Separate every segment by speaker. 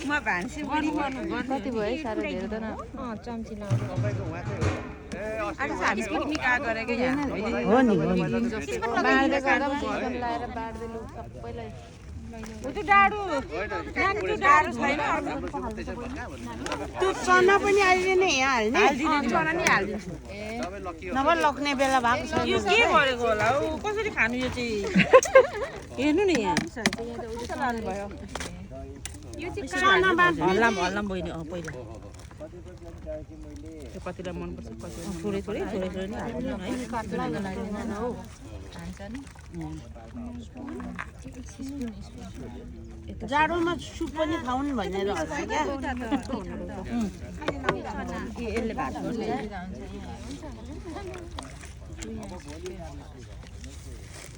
Speaker 1: म भान्सी बुढी
Speaker 2: कति भयो साह्रो धेरै त न
Speaker 1: चम्ची लाउँदै आज हामी पिकनिक आएको गरेको यहाँ
Speaker 3: हो नि
Speaker 2: बाँड्दै गर्दा पनि चिकन लाएर बाँड्दै लु सबैलाई
Speaker 1: त्यो डाडु डाडु छैन
Speaker 3: त्यो चना पनि अहिले नै यहाँ हाल्ने
Speaker 1: चना नि हालिदिन्छु
Speaker 3: नभए लग्ने बेला भएको छ
Speaker 1: यो के गरेको होला हौ कसरी खानु यो चाहिँ हेर्नु नि यहाँ लानुभयो हल्लाम हल्लाम बहिनी पहिला त्यो कतिलाई मनपर्छ कति थोरै थोरै थोरै थोरै नै हाल्नु है
Speaker 3: जाडोमा सुप पनि खाउन् भनेर होला क्या
Speaker 1: यसले भात गर्छ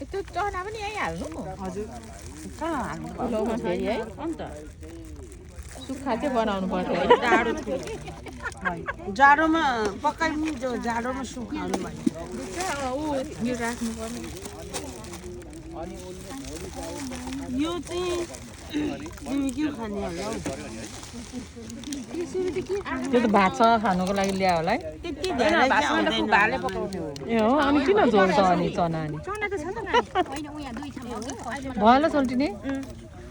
Speaker 1: त्यो चना पनि यहीँ हाल्नु हजुर कहाँ हाल्नु फेरि है अन्त सुक्खा चाहिँ बनाउनु पर्छ है डाडो
Speaker 3: जाडोमा पकाइनु त्यो जाडोमा सुप खाउनु भने
Speaker 1: यो राख्नु पर्ने
Speaker 3: यो चाहिँ तिमी के खाने होला हौ
Speaker 2: त्यो त भातसँग खानुको लागि ल्यायो होला है
Speaker 3: त्यति धेरै चाहिँ
Speaker 1: भाले पकाउने हो
Speaker 2: ए हो अनि किन जोड्छ अनि चना अनि
Speaker 1: चना त छ त
Speaker 2: भयो होला सोल्टिने